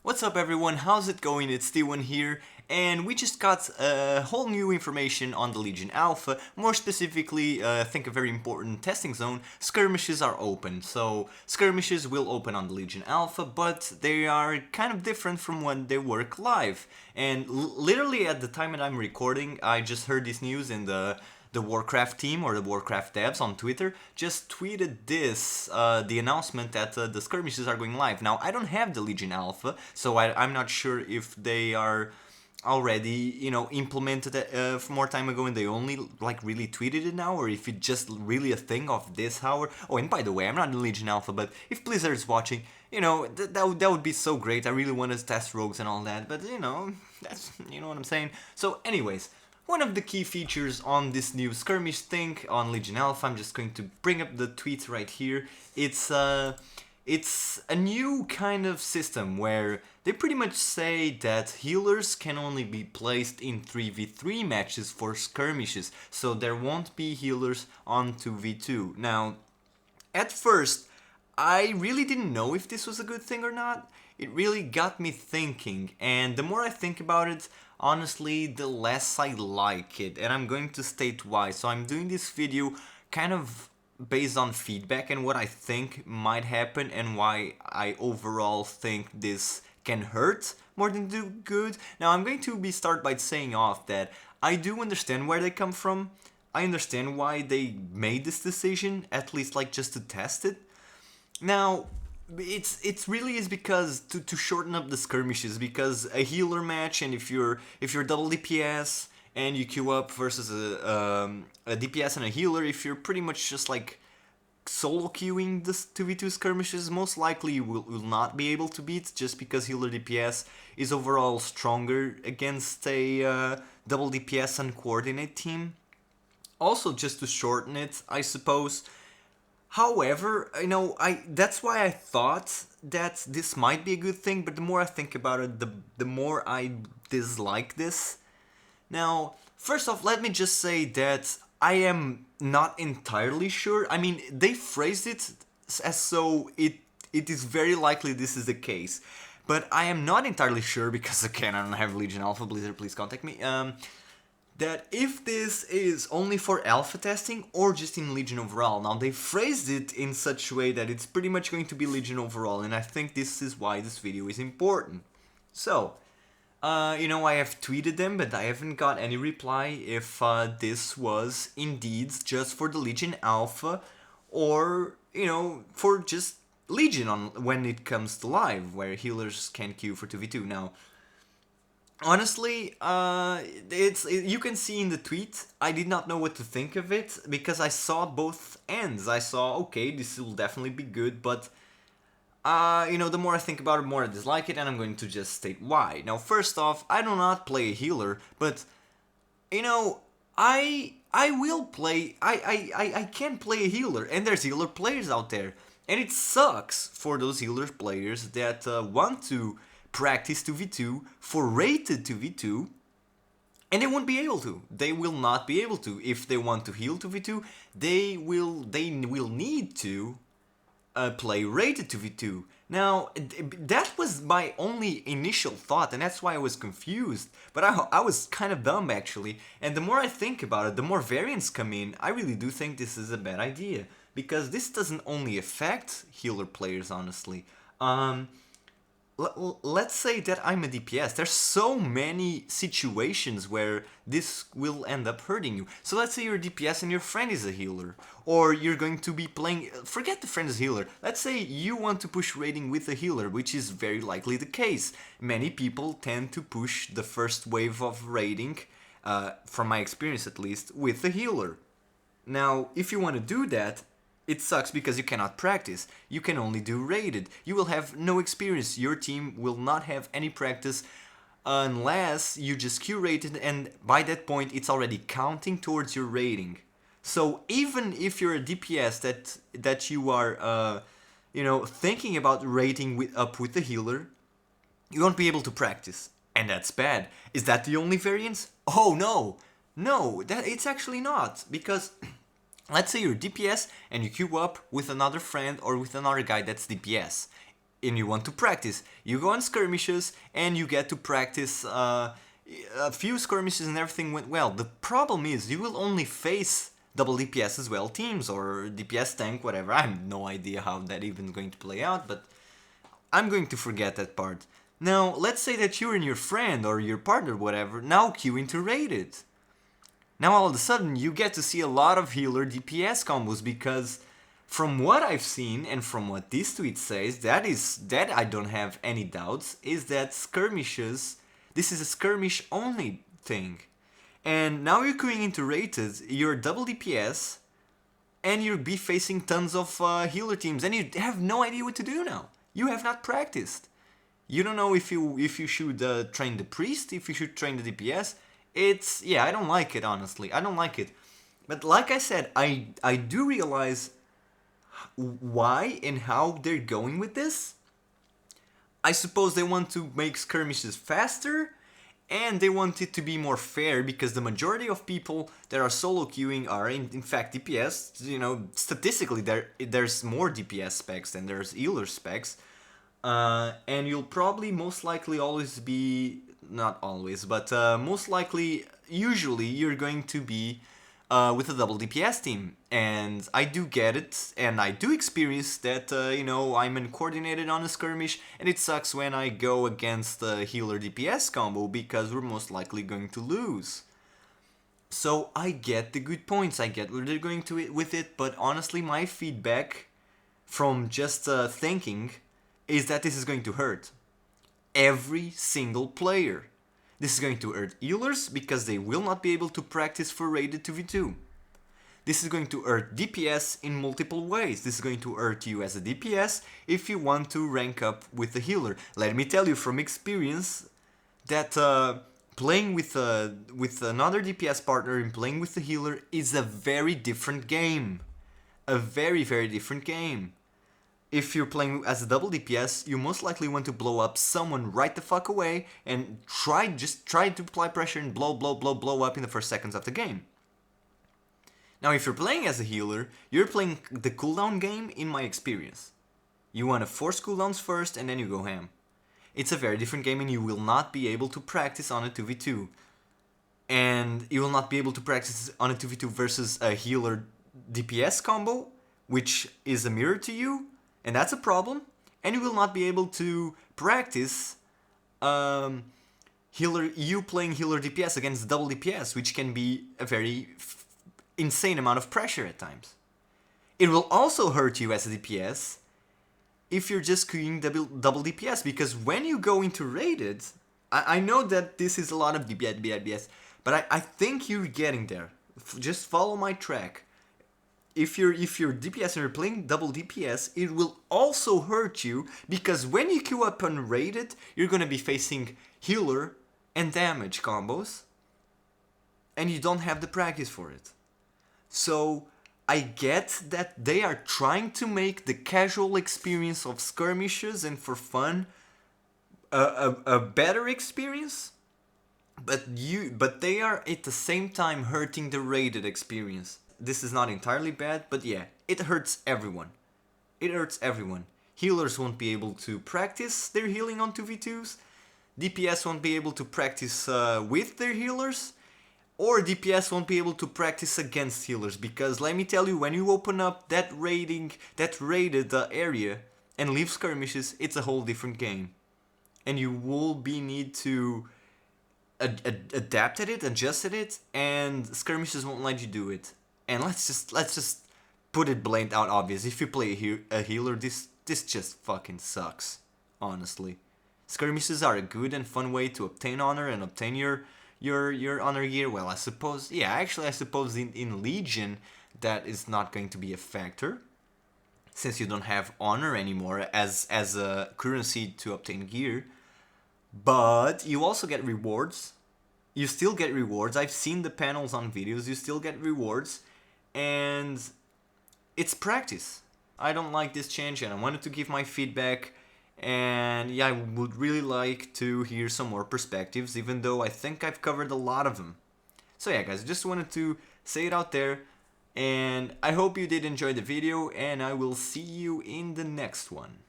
What's up everyone, how's it going? It's T1 here, and we just got whole new information on the Legion Alpha. More specifically, I think a very important testing zone, skirmishes are open. So skirmishes will open on the Legion Alpha, but they are kind of different from when they work live. And literally at the time that I'm recording, I just heard this news in the Warcraft team or the Warcraft devs on Twitter just tweeted this, the announcement that the skirmishes are going live. Now, I don't have the Legion Alpha, so I'm not sure if they are already, implemented from more time ago and they only, really tweeted it now, or if it's just really a thing of this hour. Oh, and by the way, I'm not in Legion Alpha, but if Blizzard is watching, that would be so great. I really want to test rogues and all that, but, that's, what I'm saying. So, anyways, one of the key features on this new skirmish thing on Legion Alpha, I'm just going to bring up the tweet right here. It's a new kind of system where they pretty much say that healers can only be placed in 3v3 matches for skirmishes, so there won't be healers on 2v2. Now, at first, I really didn't know if this was a good thing or not. It really got me thinking, and the more I think about it, honestly, the less I like it, and I'm going to state why. So I'm doing this video kind of based on feedback and what I think might happen and why I overall think this can hurt more than do good. Now I'm going to start by saying off that I do understand where they come from. I understand why they made this decision, at least just to test it. Now, it's really is because to shorten up the skirmishes, because a healer match, and if you're double DPS and you queue up versus a DPS and a healer, if you're pretty much just solo queuing this 2v2 skirmishes, most likely you will not be able to beat, just because healer DPS is overall stronger against a double DPS uncoordinate team. Also, just to shorten it, I suppose. However, that's why I thought that this might be a good thing, but the more I think about it, the more I dislike this. Now, first off, let me just say that I am not entirely sure. I mean, they phrased it as so it is very likely this is the case. But I am not entirely sure because, again, I don't have Legion Alpha. Blizzard, please contact me. That if this is only for alpha testing or just in Legion overall. Now, they phrased it in such a way that it's pretty much going to be Legion overall, and I think this is why this video is important. So, I have tweeted them, but I haven't got any reply if this was indeed just for the Legion Alpha or, for just Legion on when it comes to live, where healers can queue for 2v2. Now, honestly, you can see in the tweet, I did not know what to think of it, because I saw both ends. I saw, okay, this will definitely be good, but, the more I think about it, the more I dislike it, and I'm going to just state why. Now, first off, I do not play a healer, but, I will play, I can play a healer, and there's healer players out there, and it sucks for those healer players that want to practice 2v2 for rated 2v2, and they won't be able to. They will not be able to. If they want to heal 2v2, they will need to play rated 2v2. Now, that was my only initial thought, and that's why I was confused. But I was kind of dumb, actually. And the more I think about it, the more variants come in. I really do think this is a bad idea, because this doesn't only affect healer players, honestly. Let's say that I'm a DPS. There's so many situations where this will end up hurting you. So let's say you're a DPS and your friend is a healer. Or you're going to be playing... Forget the friend is a healer. Let's say you want to push raiding with a healer, which is very likely the case. Many people tend to push the first wave of raiding, from my experience at least, with a healer. Now, if you want to do that, it sucks because you cannot practice. You can only do rated. You will have no experience. Your team will not have any practice unless you just queue rated, and by that point it's already counting towards your rating. So even if you're a DPS that you are thinking about rating up with the healer, you won't be able to practice. And that's bad. Is that the only variance? Oh no. No, that it's actually not, because let's say you're DPS and you queue up with another friend or with another guy that's DPS. you want to practice. You go on skirmishes and you get to practice a few skirmishes and everything went well. The problem is you will only face double DPS as well teams or DPS tank, whatever. I have no idea how that even going to play out, but I'm going to forget that part. Now, let's say that you and your friend or your partner, whatever, now queue into rated. Now all of a sudden you get to see a lot of healer DPS combos because from what I've seen and from what this tweet says, that I don't have any doubts, is that skirmishes, this is a skirmish only thing. And now you're queuing into rated, you're double DPS, and you'll be facing tons of healer teams, and you have no idea what to do now. You have not practiced. You don't know if you should train the priest, if you should train the DPS. Yeah, I don't like it, honestly. I don't like it. But like I said, I do realize why and how they're going with this. I suppose they want to make skirmishes faster, and they want it to be more fair because the majority of people that are solo queuing are in fact DPS. You know, statistically there's more DPS specs than there's healer specs. And you'll probably most likely always be, not always, but most likely, usually you're going to be with a double DPS team. And I do get it, and I do experience that, you know, I'm uncoordinated on a skirmish, and it sucks when I go against the healer DPS combo because we're most likely going to lose. So I get the good points, I get where they're going to it with it, but honestly my feedback from just thinking is that this is going to hurt every single player. This is going to hurt healers because they will not be able to practice for rated 2v2. This is going to hurt DPS in multiple ways. This is going to hurt you as a DPS if you want to rank up with the healer. Let me tell you from experience that playing with another DPS partner and playing with the healer is a very different game. A very, very different game. If you're playing as a double DPS, you most likely want to blow up someone right the fuck away and just try to apply pressure and blow up in the first seconds of the game. Now if you're playing as a healer, you're playing the cooldown game in my experience. You want to force cooldowns first and then you go ham. It's a very different game and you will not be able to practice on a 2v2. And you will not be able to practice on a 2v2 versus a healer DPS combo, which is a mirror to you. And that's a problem, and you will not be able to practice you playing healer DPS against double DPS, which can be a very insane amount of pressure at times. It will also hurt you as a DPS if you're just queuing double DPS, because when you go into rated, I know that this is a lot of DPS, but I think you're getting there. Just follow my track. If you're DPS and you're playing double DPS, it will also hurt you because when you queue up on rated, you're gonna be facing healer and damage combos, and you don't have the practice for it. So I get that they are trying to make the casual experience of skirmishes and for fun a better experience, but they are at the same time hurting the rated experience. This is not entirely bad, but yeah, it hurts everyone. It hurts everyone. Healers won't be able to practice their healing on 2v2s. DPS won't be able to practice with their healers. Or DPS won't be able to practice against healers. Because let me tell you, when you open up that rated area and leave skirmishes, it's a whole different game. And you will need to adapt at it, adjust at it, and skirmishes won't let you do it. And let's just put it blamed out obvious. If you play a healer, this just fucking sucks, honestly. Skirmishes are a good and fun way to obtain honor and obtain your honor gear. Well, I suppose, yeah, actually I suppose in Legion that is not going to be a factor, since you don't have honor anymore as a currency to obtain gear. But you also get rewards. You still get rewards. I've seen the panels on videos. You still get rewards. And it's practice. I don't like this change and I wanted to give my feedback. And yeah, I would really like to hear some more perspectives, even though I think I've covered a lot of them. So yeah guys, I just wanted to say it out there. And I hope you did enjoy the video, and I will see you in the next one.